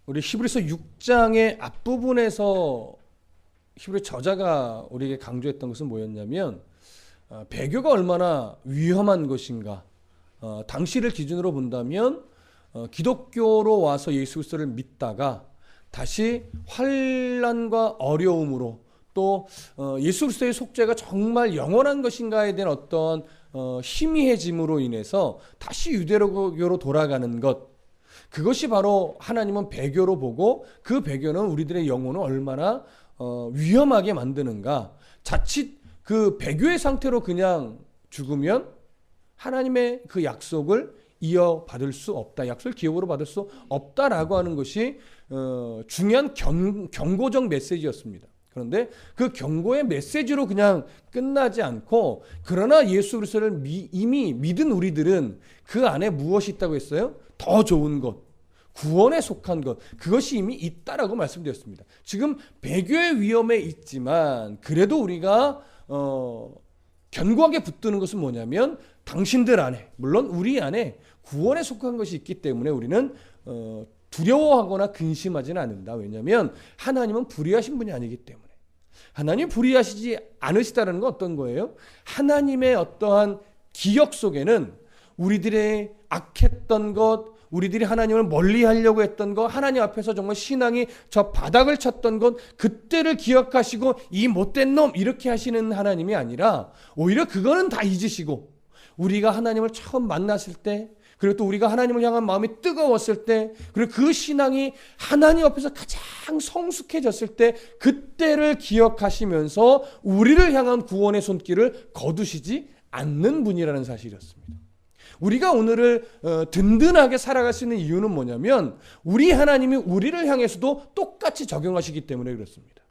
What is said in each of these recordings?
우리 히브리서 6장의 앞부분에서 히브리 저자가 우리에게 강조했던 것은 뭐였냐면 배교가 얼마나 위험한 것인가. 당시를 기준으로 본다면 기독교로 와서 예수 그리스도를 믿다가 다시 환난과 어려움으로 또 예수 그리스도의 속죄가 정말 영원한 것인가에 대한 어떤 희미해짐으로 인해서 다시 유대교로 돌아가는 것, 그것이 바로 하나님은 배교로 보고 그 배교는 우리들의 영혼을 얼마나 위험하게 만드는가. 자칫 그 배교의 상태로 그냥 죽으면 하나님의 그 약속을 이어받을 수 없다, 약속을 기업으로 받을 수 없다라고 하는 것이 중요한 경고적 메시지였습니다. 그런데 그 경고의 메시지로 그냥 끝나지 않고, 그러나 예수 그리스도를 이미 믿은 우리들은 그 안에 무엇이 있다고 했어요? 더 좋은 것, 구원에 속한 것, 그것이 이미 있다라고 말씀드렸습니다. 지금 배교의 위험에 있지만 그래도 우리가 견고하게 붙드는 것은 뭐냐면 당신들 안에, 물론 우리 안에 구원에 속한 것이 있기 때문에 우리는 두려워하거나 근심하지는 않는다. 왜냐하면 하나님은 불의하신 분이 아니기 때문에. 하나님이 불의하시지 않으시다는 건 어떤 거예요? 하나님의 어떠한 기억 속에는 우리들의 악했던 것, 우리들이 하나님을 멀리 하려고 했던 것, 하나님 앞에서 정말 신앙이 저 바닥을 쳤던 것, 그때를 기억하시고 이 못된 놈 이렇게 하시는 하나님이 아니라 오히려 그거는 다 잊으시고, 우리가 하나님을 처음 만났을 때, 그리고 또 우리가 하나님을 향한 마음이 뜨거웠을 때, 그리고 그 신앙이 하나님 앞에서 가장 성숙해졌을 때, 그때를 기억하시면서 우리를 향한 구원의 손길을 거두시지 않는 분이라는 사실이었습니다. 우리가 오늘을 든든하게 살아갈 수 있는 이유는 뭐냐면 우리 하나님이 우리를 향해서도 똑같이 적용하시기 때문에 그렇습니다.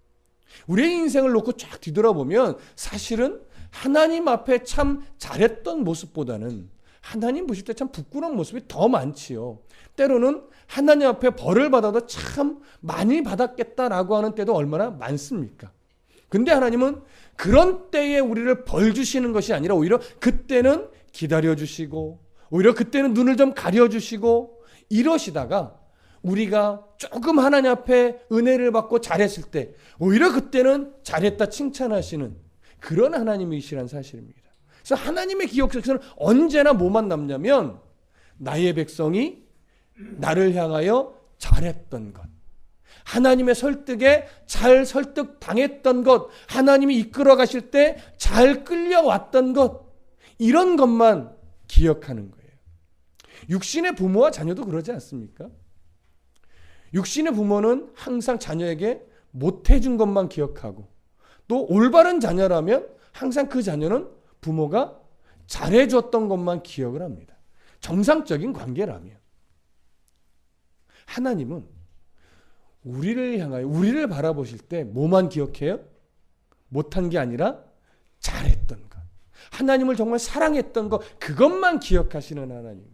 우리의 인생을 놓고 쫙 뒤돌아보면 사실은 하나님 앞에 참 잘했던 모습보다는 하나님 보실 때 참 부끄러운 모습이 더 많지요. 때로는 하나님 앞에 벌을 받아도 참 많이 받았겠다라고 하는 때도 얼마나 많습니까? 근데 하나님은 그런 때에 우리를 벌 주시는 것이 아니라 오히려 그때는 기다려주시고, 오히려 그때는 눈을 좀 가려주시고 이러시다가 우리가 조금 하나님 앞에 은혜를 받고 잘했을 때 오히려 그때는 잘했다 칭찬하시는 그런 하나님이시란 사실입니다. 그래서 하나님의 기억 속에서는 언제나 뭐만 남냐면 나의 백성이 나를 향하여 잘했던 것, 하나님의 설득에 잘 설득당했던 것, 하나님이 이끌어 가실 때 잘 끌려왔던 것, 이런 것만 기억하는 거예요. 육신의 부모와 자녀도 그러지 않습니까? 육신의 부모는 항상 자녀에게 못해준 것만 기억하고, 또 올바른 자녀라면 항상 그 자녀는 부모가 잘해줬던 것만 기억을 합니다. 정상적인 관계라면. 하나님은 우리를 향하여, 우리를 바라보실 때 뭐만 기억해요? 못한 게 아니라 잘했던 것, 하나님을 정말 사랑했던 것, 그것만 기억하시는 하나님입니다.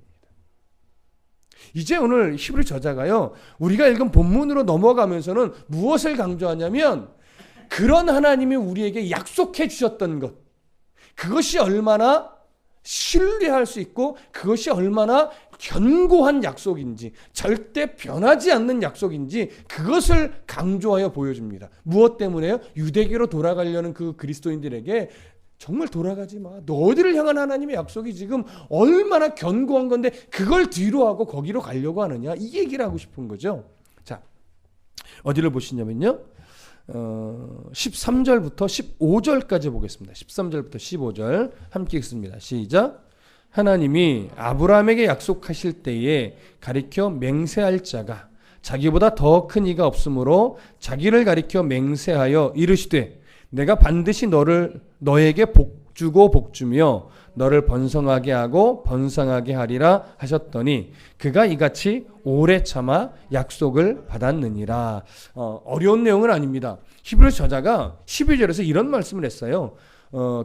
이제 오늘 히브리 저자가요, 우리가 읽은 본문으로 넘어가면서는 무엇을 강조하냐면 그런 하나님이 우리에게 약속해 주셨던 것, 그것이 얼마나 신뢰할 수 있고 그것이 얼마나 견고한 약속인지, 절대 변하지 않는 약속인지 그것을 강조하여 보여줍니다. 무엇 때문에요? 유대교로 돌아가려는 그 그리스도인들에게 정말 돌아가지 마, 너희들을 향한 하나님의 약속이 지금 얼마나 견고한 건데 그걸 뒤로 하고 거기로 가려고 하느냐, 이 얘기를 하고 싶은 거죠. 자, 어디를 보시냐면요, 13절부터 15절까지 보겠습니다. 13절부터 15절 함께 읽습니다. 시작. 하나님이 아브라함에게 약속하실 때에 가리켜 맹세할 자가 자기보다 더 큰 이가 없으므로 자기를 가리켜 맹세하여 이르시되 내가 반드시 너에게 복주고 복주며 너를 번성하게 하고 번성하게 하리라 하셨더니 그가 이같이 오래 참아 약속을 받았느니라. 어려운 내용은 아닙니다. 히브리 저자가 12절에서 이런 말씀을 했어요.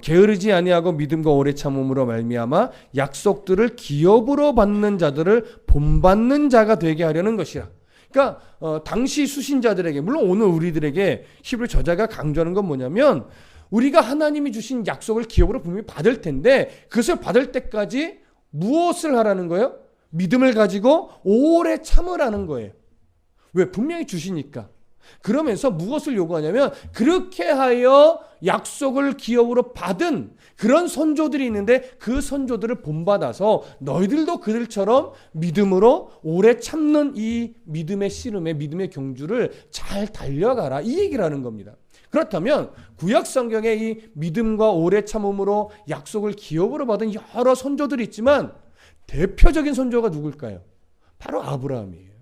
게으르지 아니하고 믿음과 오래 참음으로 말미암아 약속들을 기업으로 받는 자들을 본받는 자가 되게 하려는 것이라. 그러니까 당시 수신자들에게, 물론 오늘 우리들에게 히브리 저자가 강조하는 건 뭐냐면 우리가 하나님이 주신 약속을 기업으로 분명히 받을 텐데 그것을 받을 때까지 무엇을 하라는 거예요? 믿음을 가지고 오래 참으라는 거예요. 왜? 분명히 주시니까. 그러면서 무엇을 요구하냐면 그렇게 하여 약속을 기업으로 받은 그런 선조들이 있는데 그 선조들을 본받아서 너희들도 그들처럼 믿음으로 오래 참는 이 믿음의 씨름의 믿음의 경주를 잘 달려가라, 이 얘기를 하는 겁니다. 그렇다면 구약 성경에 이 믿음과 오래 참음으로 약속을 기업으로 받은 여러 선조들이 있지만 대표적인 선조가 누굴까요? 바로 아브라함이에요.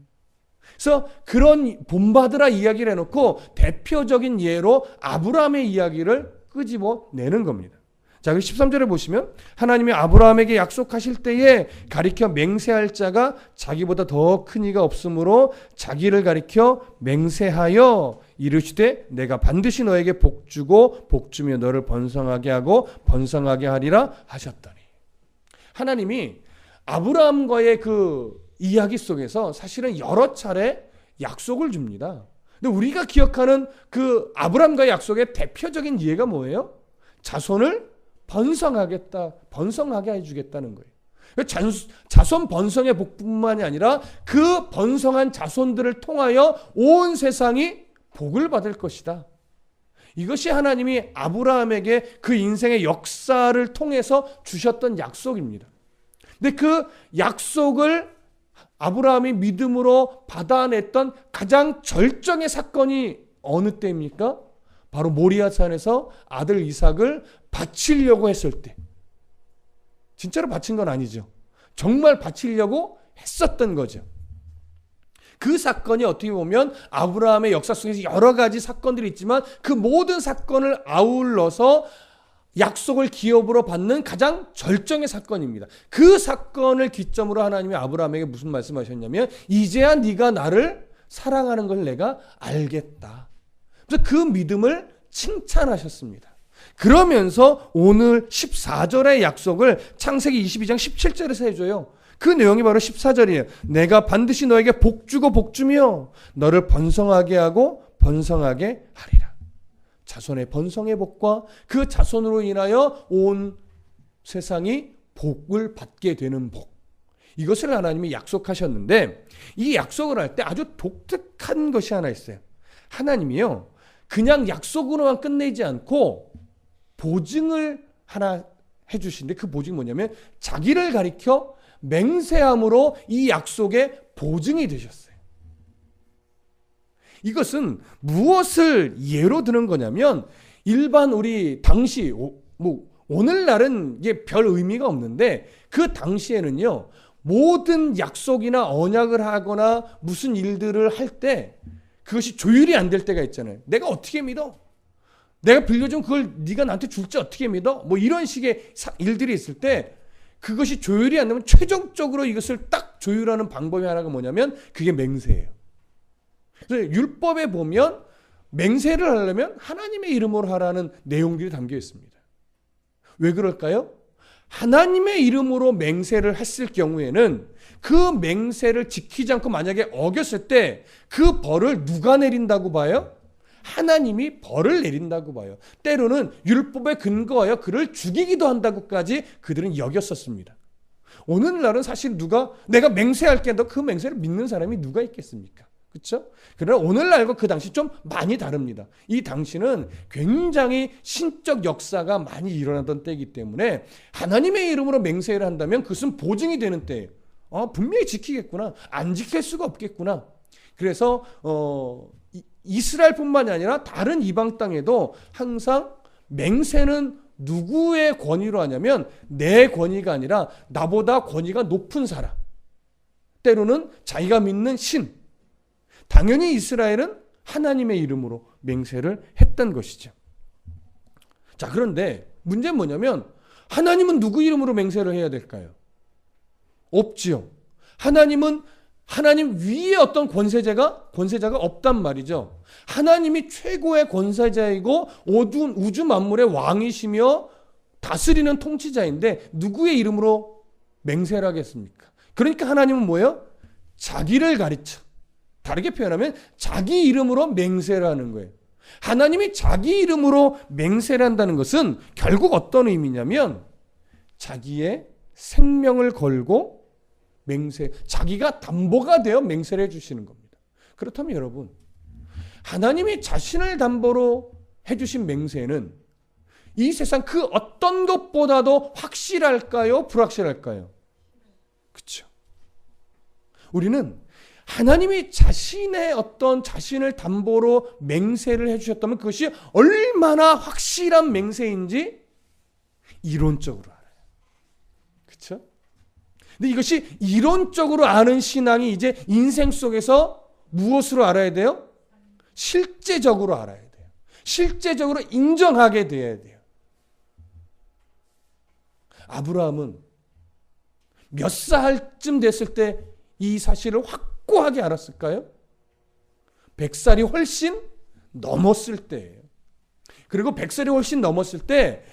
그래서 그런 본받으라 이야기를 해놓고 대표적인 예로 아브라함의 이야기를 끄집어내는 겁니다. 자, 13절에 보시면 하나님이 아브라함에게 약속하실 때에 가리켜 맹세할 자가 자기보다 더 큰 이가 없으므로 자기를 가리켜 맹세하여 이르시되 내가 반드시 너에게 복주고 복주며 너를 번성하게 하고 번성하게 하리라 하셨더니, 하나님이 아브라함과의 그 이야기 속에서 사실은 여러 차례 약속을 줍니다. 근데 우리가 기억하는 그 아브라함과의 약속의 대표적인 예가 뭐예요? 자손을 번성하겠다, 번성하게 해주겠다는 거예요. 자손 번성의 복뿐만이 아니라 그 번성한 자손들을 통하여 온 세상이 복을 받을 것이다. 이것이 하나님이 아브라함에게 그 인생의 역사를 통해서 주셨던 약속입니다. 근데 그 약속을 아브라함이 믿음으로 받아냈던 가장 절정의 사건이 어느 때입니까? 바로 모리아산에서 아들 이삭을 바치려고 했을 때. 진짜로 바친 건 아니죠. 정말 바치려고 했었던 거죠. 그 사건이 어떻게 보면 아브라함의 역사 속에서 여러 가지 사건들이 있지만 그 모든 사건을 아울러서 약속을 기업으로 받는 가장 절정의 사건입니다. 그 사건을 기점으로 하나님이 아브라함에게 무슨 말씀하셨냐면 이제야 네가 나를 사랑하는 걸 내가 알겠다. 그래서 그 믿음을 칭찬하셨습니다. 그러면서 오늘 14절의 약속을 창세기 22장 17절에서 해줘요. 그 내용이 바로 14절이에요. 내가 반드시 너에게 복주고 복주며 너를 번성하게 하고 번성하게 하리라. 자손의 번성의 복과 그 자손으로 인하여 온 세상이 복을 받게 되는 복. 이것을 하나님이 약속하셨는데 이 약속을 할 때 아주 독특한 것이 하나 있어요. 하나님이요, 그냥 약속으로만 끝내지 않고 보증을 하나 해주시는데 그 보증이 뭐냐면 자기를 가리켜 맹세함으로 이 약속의 보증이 되셨어요. 이것은 무엇을 예로 드는 거냐면 일반 우리 당시 오늘날은 이게 별 의미가 없는데 그 당시에는요, 모든 약속이나 언약을 하거나 무슨 일들을 할 때 그것이 조율이 안 될 때가 있잖아요. 내가 어떻게 믿어? 내가 빌려준 그걸 네가 나한테 줄지 어떻게 믿어? 뭐 이런 식의 일들이 있을 때 그것이 조율이 안 되면 최종적으로 이것을 딱 조율하는 방법이 하나가 뭐냐면 그게 맹세예요. 그래서 율법에 보면 맹세를 하려면 하나님의 이름으로 하라는 내용들이 담겨 있습니다. 왜 그럴까요? 하나님의 이름으로 맹세를 했을 경우에는 그 맹세를 지키지 않고 만약에 어겼을 때 그 벌을 누가 내린다고 봐요? 하나님이 벌을 내린다고 봐요. 때로는 율법에 근거하여 그를 죽이기도 한다고까지 그들은 여겼었습니다. 오늘날은 사실 내가 맹세할게 너 그 맹세를 믿는 사람이 누가 있겠습니까? 그렇죠? 그러나 오늘날과 그 당시 좀 많이 다릅니다. 이 당시는 굉장히 신적 역사가 많이 일어나던 때이기 때문에 하나님의 이름으로 맹세를 한다면 그것은 보증이 되는 때예요. 분명히 지키겠구나. 안 지킬 수가 없겠구나. 그래서 이스라엘뿐만이 아니라 다른 이방 땅에도 항상 맹세는 누구의 권위로 하냐면 내 권위가 아니라 나보다 권위가 높은 사람, 때로는 자기가 믿는 신, 당연히 이스라엘은 하나님의 이름으로 맹세를 했던 것이죠. 자, 그런데 문제는 뭐냐면 하나님은 누구 이름으로 맹세를 해야 될까요? 없지요. 하나님 위에 어떤 권세자가 없단 말이죠. 하나님이 최고의 권세자이고 우주 만물의 왕이시며 다스리는 통치자인데 누구의 이름으로 맹세를 하겠습니까? 그러니까 하나님은 뭐예요? 자기를 가르쳐. 다르게 표현하면 자기 이름으로 맹세를 하는 거예요. 하나님이 자기 이름으로 맹세를 한다는 것은 결국 어떤 의미냐면 자기의 생명을 걸고 자기가 담보가 되어 맹세를 해주시는 겁니다. 그렇다면 여러분, 하나님이 자신을 담보로 해주신 맹세는 이 세상 그 어떤 것보다도 확실할까요? 불확실할까요? 그렇죠. 우리는 하나님이 자신의 어떤 자신을 담보로 맹세를 해주셨다면 그것이 얼마나 확실한 맹세인지 이론적으로 알아요. 그렇죠? 근데 이것이 이론적으로 아는 신앙이 이제 인생 속에서 무엇으로 알아야 돼요? 실제적으로 알아야 돼요. 실제적으로 인정하게 돼야 돼요. 아브라함은 몇 살쯤 됐을 때 이 사실을 확고하게 알았을까요? 100살이 훨씬 넘었을 때예요. 그리고 100살이 훨씬 넘었을 때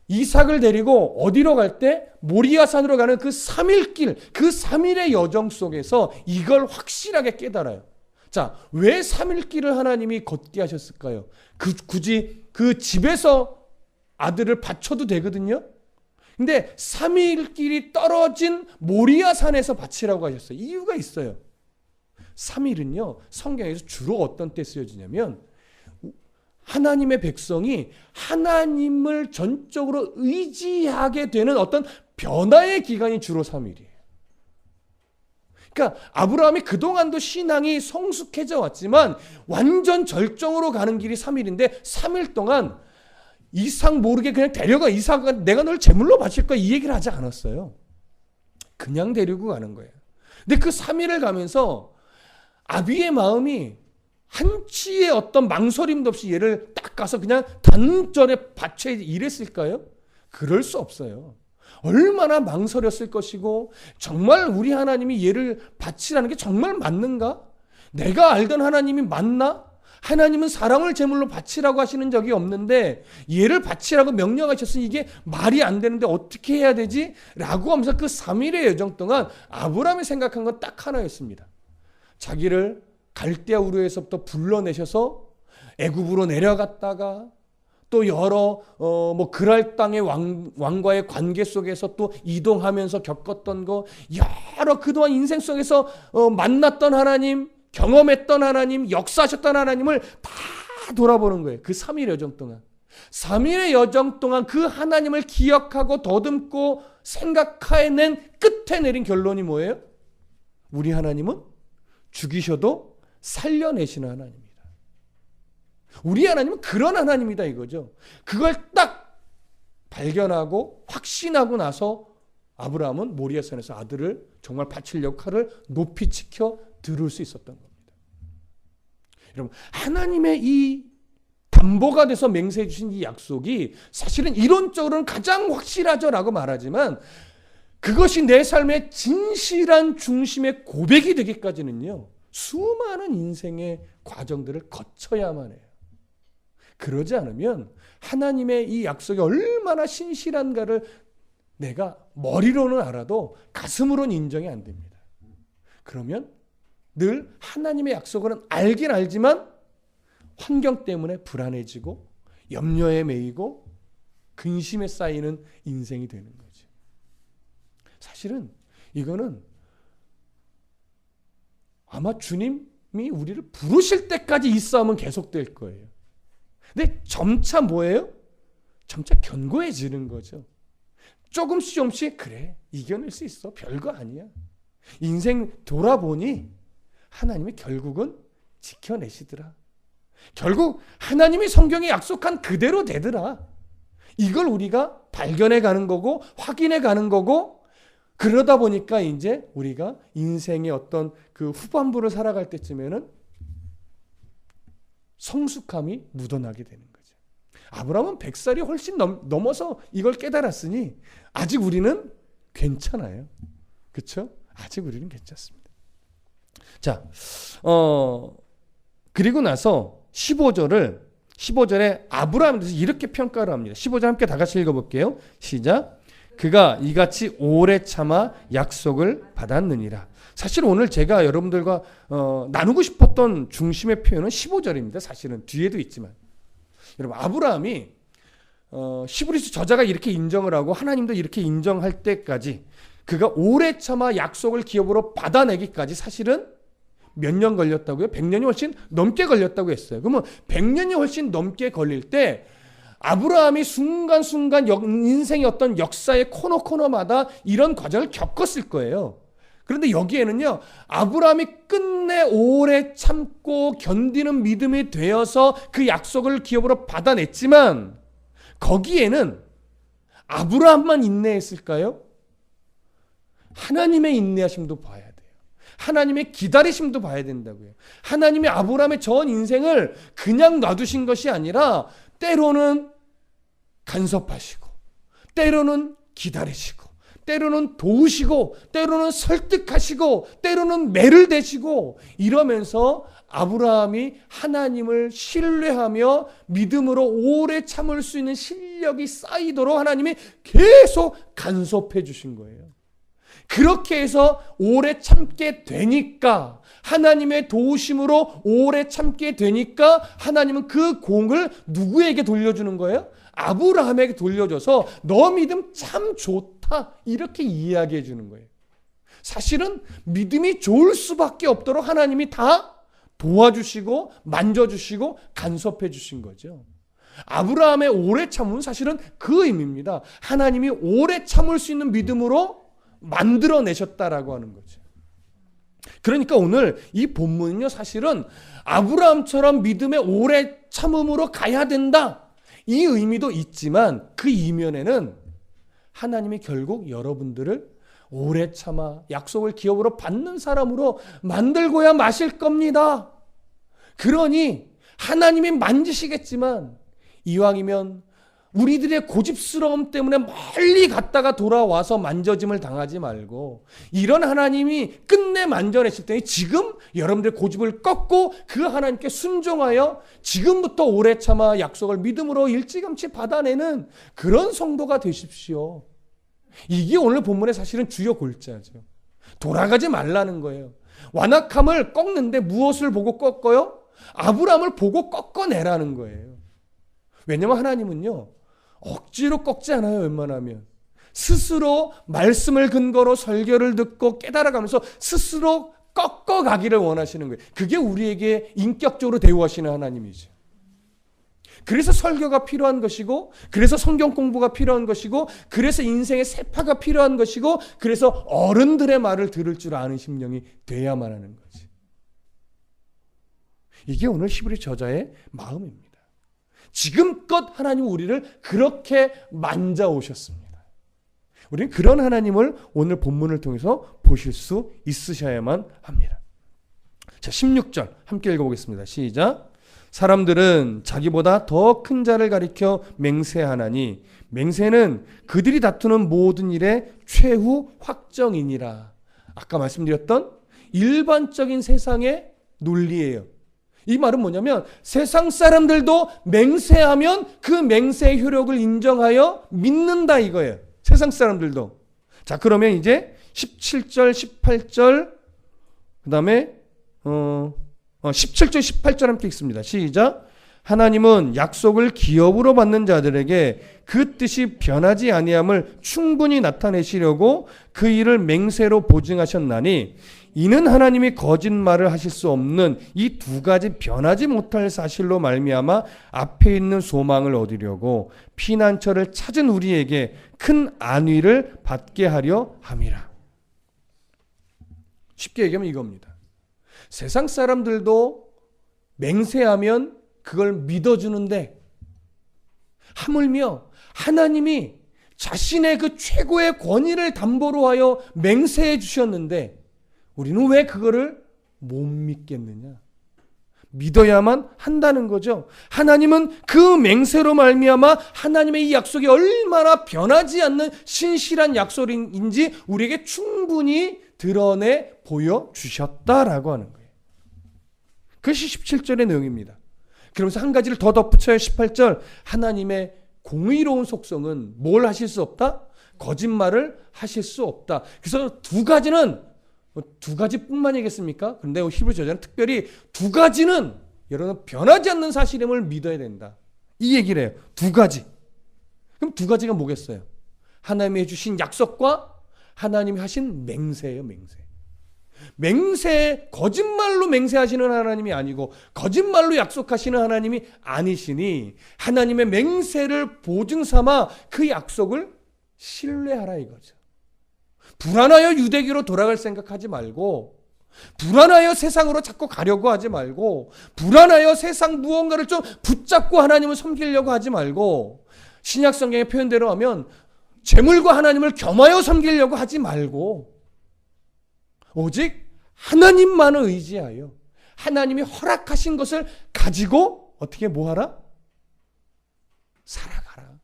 이삭을 데리고 어디로 갈 때? 모리아산으로 가는 그 3일 길, 그 3일의 여정 속에서 이걸 확실하게 깨달아요. 자, 왜 3일 길을 하나님이 걷게 하셨을까요? 굳이 그 집에서 아들을 바쳐도 되거든요. 근데 3일 길이 떨어진 모리아산에서 바치라고 하셨어요. 이유가 있어요. 3일은요, 성경에서 주로 어떤 때 쓰여지냐면 하나님의 백성이 하나님을 전적으로 의지하게 되는 어떤 변화의 기간이 주로 3일이에요. 그러니까 아브라함이 그동안도 신앙이 성숙해져 왔지만 완전 절정으로 가는 길이 3일인데 3일 동안 이삭 모르게 그냥 데려가. 이삭은 내가 널 제물로 바칠 거야 이 얘기를 하지 않았어요. 그냥 데리고 가는 거예요. 근데 그 3일을 가면서 아비의 마음이 한치의 어떤 망설임도 없이 얘를 딱 가서 그냥 단전에 바쳐 이랬을까요? 그럴 수 없어요. 얼마나 망설였을 것이고 정말 우리 하나님이 얘를 바치라는 게 정말 맞는가? 내가 알던 하나님이 맞나? 하나님은 사람을 제물로 바치라고 하시는 적이 없는데 얘를 바치라고 명령하셨으니 이게 말이 안 되는데 어떻게 해야 되지? 라고 하면서 그 3일의 여정 동안 아브라함이 생각한 건 딱 하나였습니다. 자기를 갈대아 우르에서부터 불러내셔서 애굽으로 내려갔다가 또 여러 그랄 땅의 왕과의 관계 속에서 또 이동하면서 겪었던 거, 여러 그동안 인생 속에서 만났던 하나님, 경험했던 하나님, 역사하셨던 하나님을 다 돌아보는 거예요. 그 3일 여정 동안. 3일의 여정 동안 그 하나님을 기억하고 더듬고 생각해낸 끝에 내린 결론이 뭐예요? 우리 하나님은 죽이셔도 살려내시는 하나님이다. 우리 하나님은 그런 하나님이다 이거죠. 그걸 딱 발견하고 확신하고 나서 아브라함은 모리아산에서 아들을 정말 바치려고 칼을 높이 치켜 들을 수 있었던 겁니다. 여러분, 하나님의 이 담보가 돼서 맹세해 주신 이 약속이 사실은 이론적으로는 가장 확실하죠라고 말하지만 그것이 내 삶의 진실한 중심의 고백이 되기까지는요, 수많은 인생의 과정들을 거쳐야만 해요. 그러지 않으면 하나님의 이 약속이 얼마나 신실한가를 내가 머리로는 알아도 가슴으로는 인정이 안 됩니다. 그러면 늘 하나님의 약속은 알긴 알지만 환경 때문에 불안해지고 염려에 매이고 근심에 쌓이는 인생이 되는 거죠. 사실은 이거는 아마 주님이 우리를 부르실 때까지 이 싸움은 계속될 거예요. 근데 점차 뭐예요? 점차 견고해지는 거죠. 조금씩 그래, 이겨낼 수 있어, 별거 아니야. 인생 돌아보니 하나님이 결국은 지켜내시더라. 결국 하나님이 성경에 약속한 그대로 되더라. 이걸 우리가 발견해 가는 거고 확인해 가는 거고, 그러다 보니까 이제 우리가 인생의 어떤 그 후반부를 살아갈 때쯤에는 성숙함이 묻어나게 되는 거죠. 아브라함은 100살이 훨씬 넘어서 이걸 깨달았으니 아직 우리는 괜찮아요. 그렇죠? 아직 우리는 괜찮습니다. 자, 그리고 나서 15절에 아브라함에 대해서 이렇게 평가를 합니다. 15절 함께 다 같이 읽어볼게요. 시작. 그가 이같이 오래 참아 약속을 받았느니라. 사실 오늘 제가 여러분들과 나누고 싶었던 중심의 표현은 15절입니다. 사실은 뒤에도 있지만, 여러분, 아브라함이 히브리서 저자가 이렇게 인정을 하고 하나님도 이렇게 인정할 때까지 그가 오래 참아 약속을 기업으로 받아내기까지 사실은 몇 년 걸렸다고요? 100년이 훨씬 넘게 걸렸다고 했어요. 그러면 100년이 훨씬 넘게 걸릴 때 아브라함이 순간순간 인생의 어떤 역사의 코너마다 이런 과정을 겪었을 거예요. 그런데 여기에는요, 아브라함이 끝내 오래 참고 견디는 믿음이 되어서 그 약속을 기업으로 받아냈지만 거기에는 아브라함만 인내했을까요? 하나님의 인내하심도 봐야 돼요. 하나님의 기다리심도 봐야 된다고요. 하나님이 아브라함의 전 인생을 그냥 놔두신 것이 아니라 때로는 간섭하시고, 때로는 기다리시고, 때로는 도우시고, 때로는 설득하시고, 때로는 매를 대시고, 이러면서 아브라함이 하나님을 신뢰하며 믿음으로 오래 참을 수 있는 실력이 쌓이도록 하나님이 계속 간섭해 주신 거예요. 그렇게 해서 오래 참게 되니까, 하나님의 도우심으로 오래 참게 되니까 하나님은 그 공을 누구에게 돌려주는 거예요? 아브라함에게 돌려줘서 너 믿음 참 좋다, 이렇게 이야기해 주는 거예요. 사실은 믿음이 좋을 수밖에 없도록 하나님이 다 도와주시고 만져주시고 간섭해 주신 거죠. 아브라함의 오래 참음은 사실은 그 의미입니다. 하나님이 오래 참을 수 있는 믿음으로 만들어내셨다라고 하는 거죠. 그러니까 오늘 이 본문은요, 사실은 아브라함처럼 믿음의 오래 참음으로 가야 된다, 이 의미도 있지만 그 이면에는 하나님이 결국 여러분들을 오래 참아 약속을 기업으로 받는 사람으로 만들고야 마실 겁니다. 그러니 하나님이 만지시겠지만 이왕이면 우리들의 고집스러움 때문에 멀리 갔다가 돌아와서 만져짐을 당하지 말고, 이런 하나님이 끝내 만져내실 때니 지금 여러분들의 고집을 꺾고 그 하나님께 순종하여 지금부터 오래 참아 약속을 믿음으로 일찌감치 받아내는 그런 성도가 되십시오. 이게 오늘 본문의 사실은 주요 골자죠. 돌아가지 말라는 거예요. 완악함을 꺾는데 무엇을 보고 꺾어요? 아브라함을 보고 꺾어내라는 거예요. 왜냐하면 하나님은요, 억지로 꺾지 않아요. 웬만하면 스스로 말씀을 근거로 설교를 듣고 깨달아가면서 스스로 꺾어가기를 원하시는 거예요. 그게 우리에게 인격적으로 대우하시는 하나님이죠. 그래서 설교가 필요한 것이고, 그래서 성경 공부가 필요한 것이고, 그래서 인생의 세파가 필요한 것이고, 그래서 어른들의 말을 들을 줄 아는 심령이 돼야만 하는 거지. 이게 오늘 히브리 저자의 마음입니다. 지금껏 하나님은 우리를 그렇게 만져오셨습니다. 우리는 그런 하나님을 오늘 본문을 통해서 보실 수 있으셔야만 합니다. 자, 16절 함께 읽어보겠습니다. 시작. 사람들은 자기보다 더 큰 자를 가리켜 맹세하나니 맹세는 그들이 다투는 모든 일의 최후 확정이니라. 아까 말씀드렸던 일반적인 세상의 논리예요. 이 말은 뭐냐면 세상 사람들도 맹세하면 그 맹세의 효력을 인정하여 믿는다 이거예요. 세상 사람들도. 자, 그러면 이제 17절, 18절, 그 다음에 17절, 18절 함께 읽습니다. 시작. 하나님은 약속을 기업으로 받는 자들에게 그 뜻이 변하지 아니함을 충분히 나타내시려고 그 일을 맹세로 보증하셨나니 이는 하나님이 거짓말을 하실 수 없는 이 두 가지 변하지 못할 사실로 말미암아 앞에 있는 소망을 얻으려고 피난처를 찾은 우리에게 큰 안위를 받게 하려 함이라. 쉽게 얘기하면 이겁니다. 세상 사람들도 맹세하면 그걸 믿어주는데 하물며 하나님이 자신의 그 최고의 권위를 담보로 하여 맹세해 주셨는데 우리는 왜 그거를 못 믿겠느냐? 믿어야만 한다는 거죠. 하나님은 그 맹세로 말미암아 하나님의 이 약속이 얼마나 변하지 않는 신실한 약속인지 우리에게 충분히 드러내 보여주셨다라고 하는 거예요. 그것이 17절의 내용입니다. 그러면서 한 가지를 더 덧붙여요. 18절. 하나님의 공의로운 속성은 뭘 하실 수 없다? 거짓말을 하실 수 없다. 그래서 두 가지뿐만이겠습니까? 그런데 히브리 저자는 특별히 두 가지는 여러분 변하지 않는 사실임을 믿어야 된다. 이 얘기를 해요. 두 가지. 그럼 두 가지가 뭐겠어요? 하나님이 해주신 약속과 하나님이 하신 맹세예요. 맹세. 거짓말로 맹세하시는 하나님이 아니고 거짓말로 약속하시는 하나님이 아니시니 하나님의 맹세를 보증 삼아 그 약속을 신뢰하라 이거죠. 불안하여 유대교로 돌아갈 생각하지 말고, 불안하여 세상으로 자꾸 가려고 하지 말고, 불안하여 세상 무언가를 좀 붙잡고 하나님을 섬기려고 하지 말고, 신약 성경의 표현대로 하면 재물과 하나님을 겸하여 섬기려고 하지 말고, 오직 하나님만을 의지하여 하나님이 허락하신 것을 가지고 어떻게 뭐하라? 살아가라.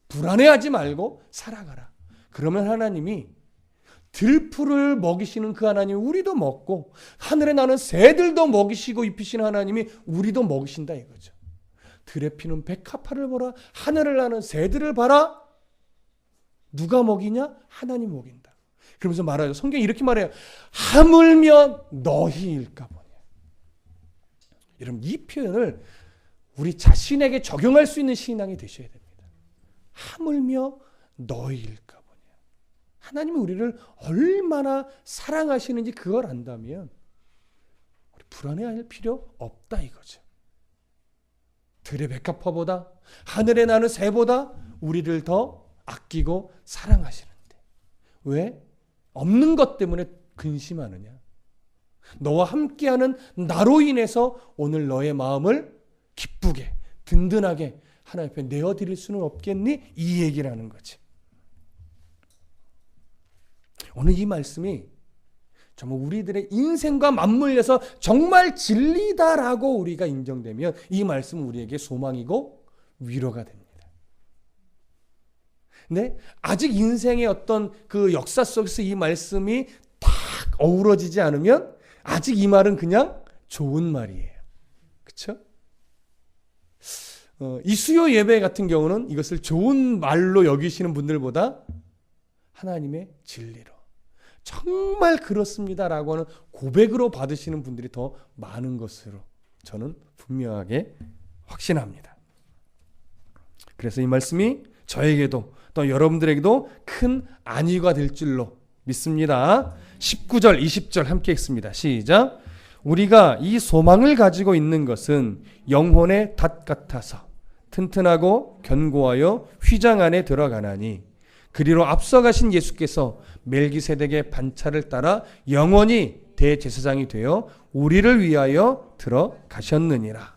불안해하지 말고 살아가라. 그러면 하나님이 들풀을 먹이시는 그 하나님이 우리도 먹고, 하늘에 나는 새들도 먹이시고 입히시는 하나님이 우리도 먹이신다 이거죠. 들에 피는 백합화를 보라. 하늘에 나는 새들을 봐라. 누가 먹이냐? 하나님 먹인다. 그러면서 말하죠. 성경이 이렇게 말해요. 하물며 너희일까 보냐. 여러분, 이 표현을 우리 자신에게 적용할 수 있는 신앙이 되셔야 됩니다. 하물며 너희일까 보냐. 하나님이 우리를 얼마나 사랑하시는지 그걸 안다면 우리 불안해할 필요 없다 이거죠. 들의 백합화보다, 하늘에 나는 새보다 우리를 더 아끼고 사랑하시는데 왜? 없는 것 때문에 근심하느냐? 너와 함께하는 나로 인해서 오늘 너의 마음을 기쁘게 든든하게 하나님 앞에 내어드릴 수는 없겠니? 이 얘기를 하는 거지. 오늘 이 말씀이 정말 우리들의 인생과 맞물려서 정말 진리다라고 우리가 인정되면 이 말씀은 우리에게 소망이고 위로가 됩니다. 근데 아직 인생의 어떤 그 역사 속에서 이 말씀이 딱 어우러지지 않으면 아직 이 말은 그냥 좋은 말이에요. 그렇죠? 이 수요 예배 같은 경우는 이것을 좋은 말로 여기시는 분들보다 하나님의 진리로 정말 그렇습니다라고 하는 고백으로 받으시는 분들이 더 많은 것으로 저는 분명하게 확신합니다. 그래서 이 말씀이 저에게도 또 여러분들에게도 큰 안위가 될 줄로 믿습니다. 19절, 20절 함께 읽습니다. 시작. 우리가 이 소망을 가지고 있는 것은 영혼의 닷 같아서 튼튼하고 견고하여 휘장 안에 들어가나니 그리로 앞서가신 예수께서 멜기세덱의 반차를 따라 영원히 대제사장이 되어 우리를 위하여 들어가셨느니라.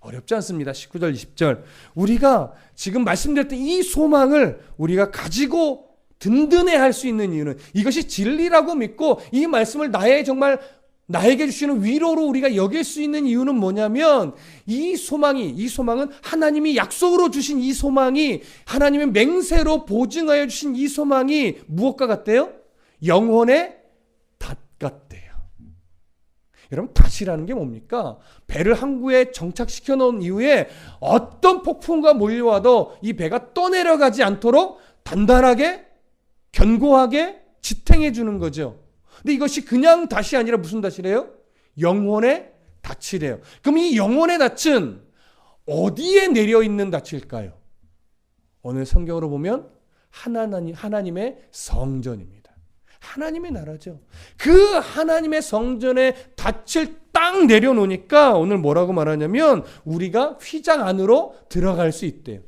어렵지 않습니다. 19절, 20절. 우리가 지금 말씀드렸던 이 소망을 우리가 가지고 든든해할 수 있는 이유는 이것이 진리라고 믿고 이 말씀을 나에게 주시는 위로로 우리가 여길 수 있는 이유는 뭐냐면 이 소망은 하나님이 약속으로 주신 이 소망이 하나님의 맹세로 보증하여 주신 이 소망이 무엇과 같대요? 영혼의 닷 같대요. 여러분, 닷이라는 게 뭡니까? 배를 항구에 정착시켜 놓은 이후에 어떤 폭풍과 몰려와도 이 배가 떠내려가지 않도록 단단하게 견고하게 지탱해 주는 거죠. 근데 이것이 그냥 닷이 아니라 무슨 닷이래요? 영혼의 닷이래요. 그럼 이 영혼의 닷은 어디에 내려 있는 닷일까요? 오늘 성경으로 보면 하나님의 성전입니다. 하나님의 나라죠. 그 하나님의 성전에 닷을 딱 내려놓으니까 오늘 뭐라고 말하냐면 우리가 휘장 안으로 들어갈 수 있대요.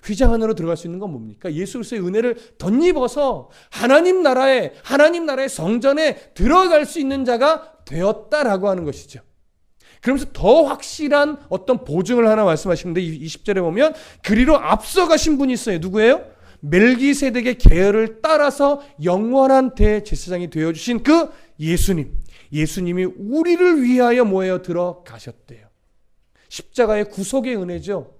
휘장 안으로 들어갈 수 있는 건 뭡니까? 예수 그리스도의 은혜를 덧입어서 하나님 나라의 성전에 들어갈 수 있는 자가 되었다라고 하는 것이죠. 그러면서 더 확실한 어떤 보증을 하나 말씀하시는데 20절에 보면 그리로 앞서가신 분이 있어요. 누구예요? 멜기세덱의 계열을 따라서 영원한 대제사장이 되어주신 그 예수님이 우리를 위하여 뭐예요? 들어가셨대요. 십자가의 구속의 은혜죠.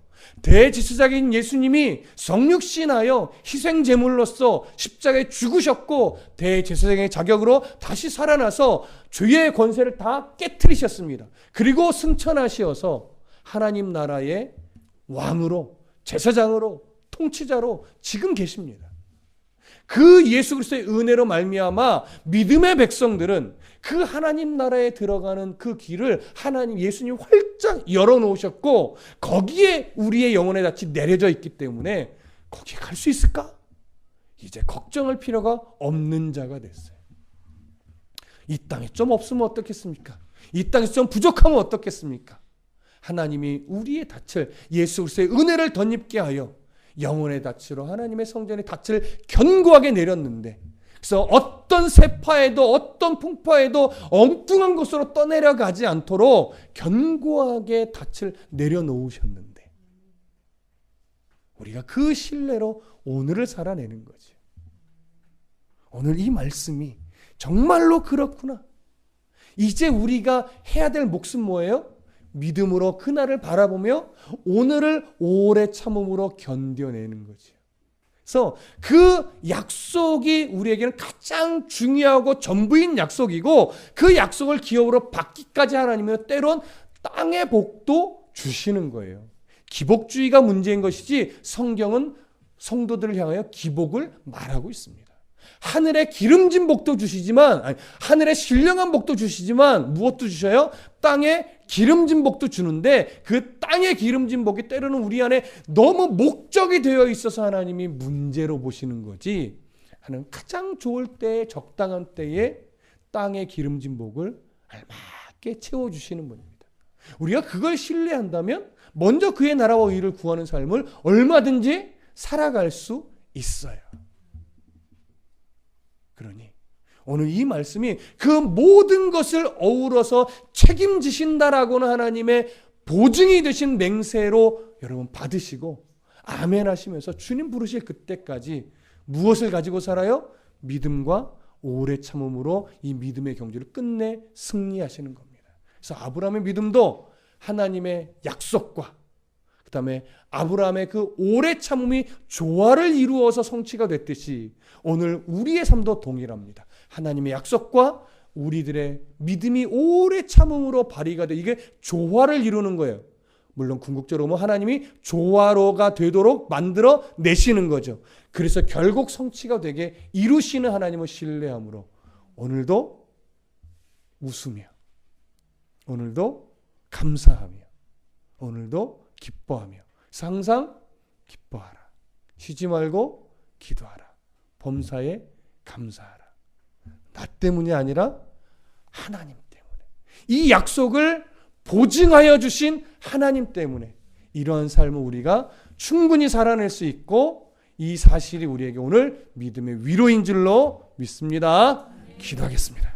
대제사장인 예수님이 성육신하여 희생제물로서 십자가에 죽으셨고 대제사장의 자격으로 다시 살아나서 죄의 권세를 다 깨트리셨습니다. 그리고 승천하시어서 하나님 나라의 왕으로 제사장으로 통치자로 지금 계십니다. 그 예수 그리스도의 은혜로 말미암아 믿음의 백성들은 그 하나님 나라에 들어가는 그 길을 예수님이 활짝 열어놓으셨고 거기에 우리의 영혼의 닻이 내려져 있기 때문에 거기에 갈 수 있을까? 이제 걱정할 필요가 없는 자가 됐어요. 이 땅에 좀 없으면 어떻겠습니까? 이 땅에 좀 부족하면 어떻겠습니까? 하나님이 우리의 닻을 예수 그리스도의 은혜를 덧입게 하여 영혼의 닻으로 하나님의 성전의 닻을 견고하게 내렸는데, 그래서 어떤 세파에도 어떤 풍파에도 엉뚱한 곳으로 떠내려가지 않도록 견고하게 닻을 내려놓으셨는데, 우리가 그 신뢰로 오늘을 살아내는 거죠. 오늘 이 말씀이 정말로 그렇구나. 이제 우리가 해야 될 몫은 뭐예요? 믿음으로 그날을 바라보며 오늘을 오래 참음으로 견뎌내는 거죠. 그래서 그 약속이 우리에게는 가장 중요하고 전부인 약속이고, 그 약속을 기업으로 받기까지 하나님은 때론 땅의 복도 주시는 거예요. 기복주의가 문제인 것이지 성경은 성도들을 향하여 기복을 말하고 있습니다. 하늘의 기름진 복도 주시지만, 하늘의 신령한 복도 주시지만 무엇도 주셔요? 땅에 기름진 복도 주는데, 그 땅의 기름진 복이 때로는 우리 안에 너무 목적이 되어 있어서 하나님이 문제로 보시는 거지, 하나님 가장 좋을 때, 적당한 때에 땅의 기름진 복을 알맞게 채워주시는 분입니다. 우리가 그걸 신뢰한다면 먼저 그의 나라와 의를 구하는 삶을 얼마든지 살아갈 수 있어요. 그러니 오늘 이 말씀이 그 모든 것을 어우러서 책임지신다라고는 하나님의 보증이 되신 맹세로 여러분 받으시고 아멘 하시면서 주님 부르실 그때까지 무엇을 가지고 살아요? 믿음과 오래 참음으로 이 믿음의 경주를 끝내 승리하시는 겁니다. 그래서 아브라함의 믿음도 하나님의 약속과 그 다음에 아브라함의 그 오래 참음이 조화를 이루어서 성취가 됐듯이 오늘 우리의 삶도 동일합니다. 하나님의 약속과 우리들의 믿음이 오래 참음으로 발휘가 돼 이게 조화를 이루는 거예요. 물론 궁극적으로 보면 하나님이 조화로가 되도록 만들어 내시는 거죠. 그래서 결국 성취가 되게 이루시는 하나님을 신뢰함으로 오늘도 웃으며, 오늘도 감사하며, 오늘도 기뻐하며, 항상 기뻐하라. 쉬지 말고 기도하라. 범사에 감사하라. 나 때문이 아니라 하나님 때문에, 이 약속을 보증하여 주신 하나님 때문에 이러한 삶을 우리가 충분히 살아낼 수 있고, 이 사실이 우리에게 오늘 믿음의 위로인 줄로 믿습니다. 기도하겠습니다.